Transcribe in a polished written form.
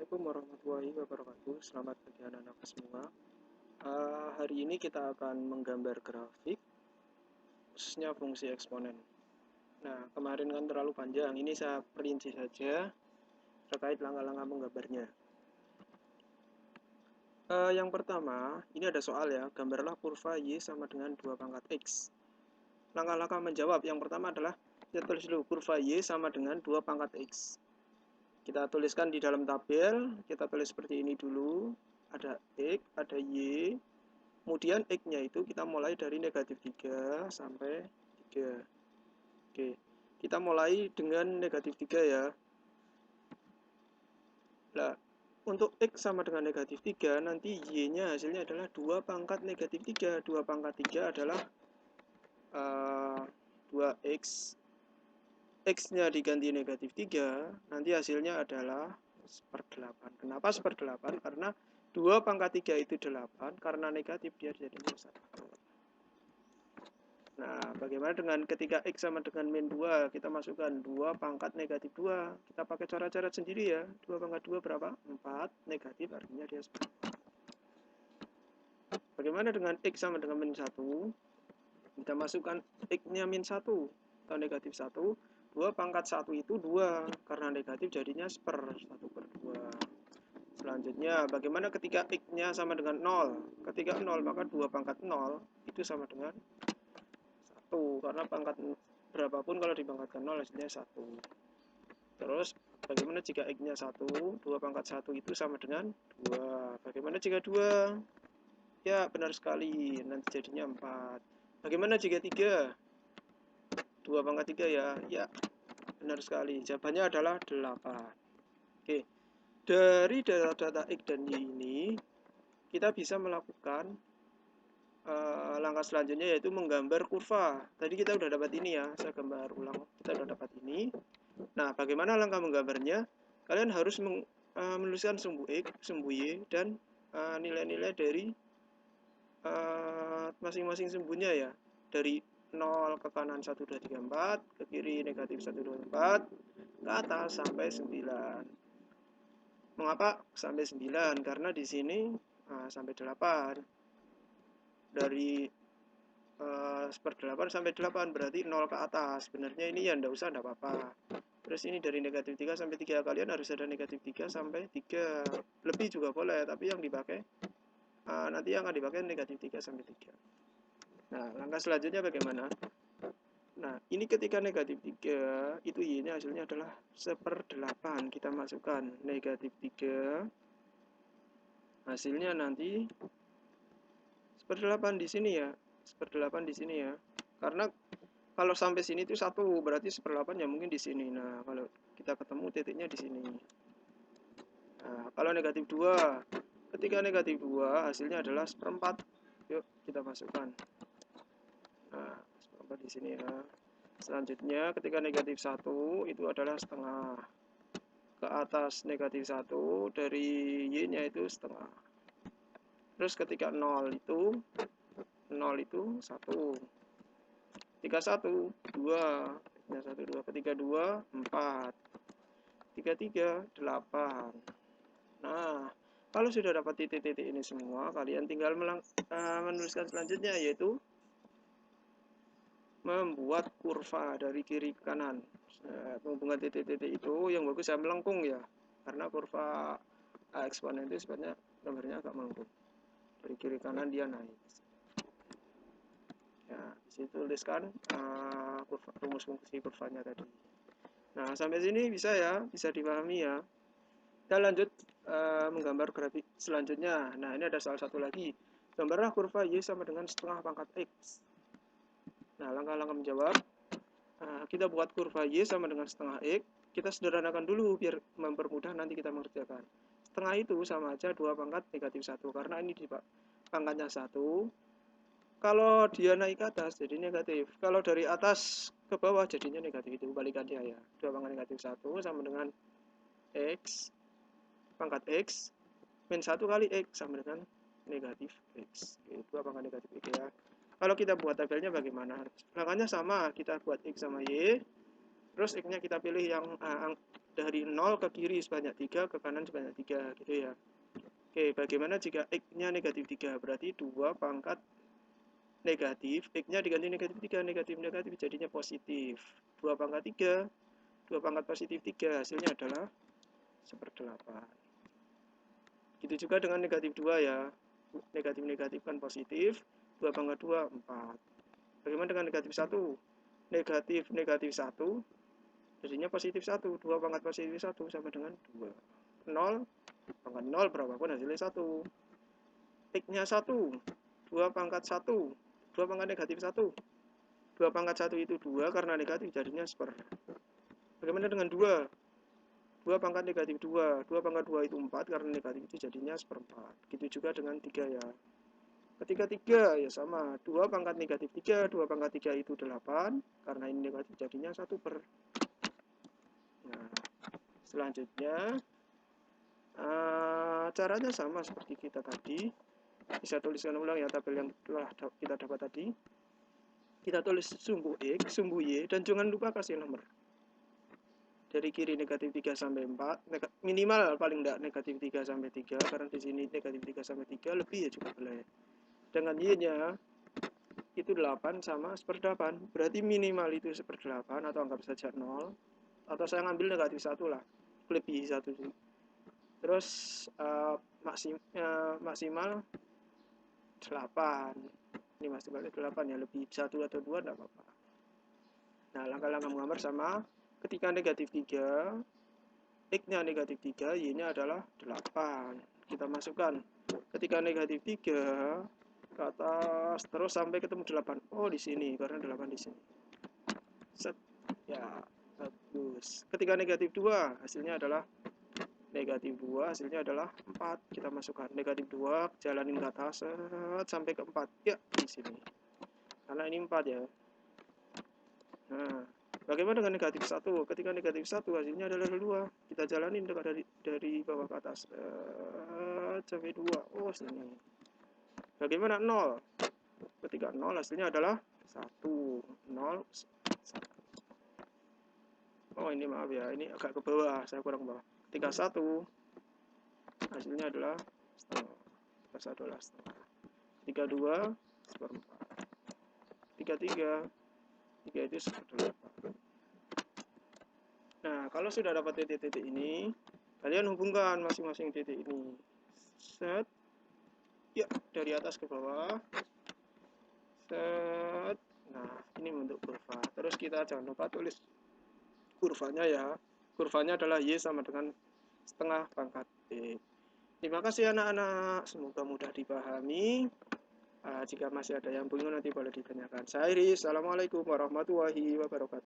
Assalamualaikum warahmatullahi wabarakatuh. Selamat pagi anak-anak semua. Hari ini kita akan menggambar grafik, khususnya fungsi eksponen. Nah, kemarin kan terlalu panjang. Ini saya perinci saja terkait langkah-langkah menggambarnya. Yang pertama, ini ada soal ya. Gambarlah kurva Y sama dengan 2 pangkat X. Langkah-langkah menjawab yang pertama adalah kita tulis dulu kurva Y sama dengan 2 pangkat X. Kita tuliskan di dalam tabel, kita tulis seperti ini dulu. Ada X, ada Y, kemudian X-nya itu kita mulai dari negatif 3 sampai 3. Oke, kita mulai dengan negatif 3 ya. Nah, untuk X sama dengan negatif 3, nanti Y-nya hasilnya adalah 2 pangkat negatif 3. 2 pangkat 3 adalah 2X. X-nya diganti negatif 3, nanti hasilnya adalah seperdelapan. Kenapa seperdelapan? Karena 2 pangkat 3 itu 8, karena negatif dia jadinya 1. Nah, bagaimana dengan ketika X sama dengan min 2, kita masukkan 2 pangkat negatif 2. Kita pakai cara-cara sendiri ya. 2 pangkat 2 berapa? 4, negatif artinya dia 10. Bagaimana dengan X sama dengan min 1? Kita masukkan X-nya min 1 atau negatif 1. 2 pangkat 1 itu 2, karena negatif jadinya 1/2. Selanjutnya, bagaimana ketika X-nya sama dengan 0? Ketika 0, maka 2 pangkat 0 itu sama dengan 1, karena pangkat berapapun kalau dipangkatkan 0 hasilnya 1. Terus, bagaimana jika X-nya 1? 2 pangkat 1 itu sama dengan 2. Bagaimana jika 2? Ya, benar sekali, nanti jadinya 4. Bagaimana jika 3? 2 pangkat 3 ya. Ya, benar sekali. Jawabannya adalah 8. Oke. Dari data-data X dan Y ini, kita bisa melakukan langkah selanjutnya yaitu menggambar kurva. Tadi kita udah dapat ini ya, saya gambar ulang. Kita udah dapat ini. Nah, bagaimana langkah menggambarnya? Kalian harus menuliskan sumbu X, sumbu Y, dan nilai-nilai dari masing-masing sumbunya ya. Dari 0 ke kanan 1, 2, 3, 4, ke kiri negatif 1, 2, 4, ke atas sampai 9. Mengapa sampai 9? Karena di sini sampai 8. Dari 1/8 sampai 8 berarti 0 ke atas. Sebenarnya ini ya enggak usah, enggak apa-apa. Terus ini dari negatif 3 sampai 3. Kalian harus ada negatif 3 sampai 3. Lebih juga boleh, tapi yang dipakai nanti yang akan dipakai negatif 3 sampai 3. Nah, langkah selanjutnya bagaimana? Nah, ini ketika negatif 3, itu Y-nya hasilnya adalah 1/8. Kita masukkan negatif 3. Hasilnya nanti 1/8 di sini ya. 1/8 di sini ya. Karena kalau sampai sini itu 1, berarti 1/8 ya mungkin di sini. Nah, kalau kita ketemu titiknya di sini. Nah, kalau negatif 2, ketika negatif 2 hasilnya adalah 1/4. Yuk, kita masukkan. Nah, 1/4 di sini ya. Selanjutnya, ketika negatif 1 itu adalah setengah. Ke atas negatif 1, dari Y-nya itu setengah. Terus ketika 0 itu 1. Ketika 1, 2. Ketika 1, 2. Ketika 2, 4. Ketika 3, 8. Nah, kalau sudah dapat titik-titik ini semua, kalian tinggal menuliskan selanjutnya, yaitu membuat kurva dari kiri ke kanan. Menghubungkan titik-titik itu yang bagus saya melengkung ya, karena kurva eksponen itu sebenarnya gambarnya agak melengkung. Dari kiri kanan dia naik. Ya, disitu tuliskan rumus fungsi kurvanya tadi. Nah, sampai sini bisa ya, bisa dipahami ya. Kita lanjut menggambar grafik selanjutnya. Nah, ini ada salah satu lagi. Gambarlah kurva Y sama dengan setengah pangkat X. Nah, langkah-langkah menjawab. Kita buat kurva Y sama dengan setengah X. Kita sederhanakan dulu biar mempermudah nanti kita mengerjakan. Setengah itu sama aja 2 pangkat negatif 1. Karena ini di pangkatnya 1. Kalau dia naik ke atas jadi negatif. Kalau dari atas ke bawah jadinya negatif, itu balikannya ya. 2 pangkat negatif 1 sama dengan X pangkat X min 1 kali X sama dengan negatif X. 2 pangkat negatif X ya. Kalau kita buat tabelnya bagaimana? Langkahnya sama, kita buat X sama Y. Terus X-nya kita pilih yang dari 0 ke kiri sebanyak 3, ke kanan sebanyak 3, gitu ya. Oke, bagaimana jika X-nya negatif 3? Berarti 2 pangkat negatif, X-nya diganti negatif 3, negatif jadinya positif. 2 pangkat 3, 2 pangkat positif 3, hasilnya adalah 1/8. Gitu juga dengan negatif 2 ya. Negatif kan positif, 2 pangkat 2, 4. Bagaimana dengan negatif 1? Negatif 1, jadinya positif 1. 2 pangkat positif 1 sama dengan 2. 0 pangkat 0 berapapun hasilnya 1. X-nya 1, 2 pangkat 1, 2 pangkat negatif 1. 2 pangkat 1 itu 2, karena negatif jadinya 1/. Bagaimana dengan 2? 2 pangkat negatif 2. 2 pangkat 2 itu 4, karena negatif itu jadinya 1/4. Gitu juga dengan 3 ya. Ketika 3 ya sama. 2 pangkat negatif 3. 2 pangkat 3 itu 8. Karena ini negatif jadinya 1/. Nah, selanjutnya caranya sama seperti kita tadi. Bisa tuliskan ulang ya tabel yang telah kita dapat tadi. Kita tulis sumbu X, sumbu Y, dan jangan lupa kasih nomor. Dari kiri negatif 3 sampai 4, minimal paling enggak negatif 3 sampai 3, karena di sini negatif 3 sampai 3, lebih ya juga boleh. Dengan Y-nya itu 8 sama 1/8, berarti minimal itu 1/8 atau anggap saja 0, atau saya ngambil negatif 1 lah, lebih 1 sih. Terus maksimal 8, ini maksimalnya 8 ya, lebih 1 atau 2 enggak apa-apa. Nah, langkah-langkah menggambar sama. Ketika negatif 3, X-nya negatif 3, Y-nya adalah 8. Kita masukkan. Ketika negatif 3, ke atas, terus sampai ketemu 8. Oh, di sini, karena 8 di sini. Set. Ya, bagus. Ketika negatif 2, hasilnya adalah negatif 2, hasilnya adalah 4. Kita masukkan negatif 2, jalanin ke atas, set, sampai ke 4. Ya, di sini. Karena ini 4 ya. Nah, bagaimana dengan negatif 1? Ketika negatif 1 hasilnya adalah 2. Kita jalanin dari bawah ke atas. Sampai 2. Oh, sini. Bagaimana 0? Ketika 0 hasilnya adalah 1. 0, 1. Oh, ini maaf ya. Ini agak ke bawah. Saya kurang bawah. Ketika 1 hasilnya adalah setengah. Ketika 1 adalah setengah. Ketika 2, 1/4. Ketika 3 itu 1/8. Nah, kalau sudah dapat titik-titik ini, kalian hubungkan masing-masing titik ini. Set. Ya, dari atas ke bawah. Set. Nah, ini bentuk kurva. Terus kita jangan lupa tulis kurvanya ya. Kurvanya adalah Y sama dengan setengah pangkat X. Terima kasih anak-anak. Semoga mudah dipahami. Jika masih ada yang bingung nanti boleh ditanyakan. Saya Iris. Assalamualaikum warahmatullahi wabarakatuh.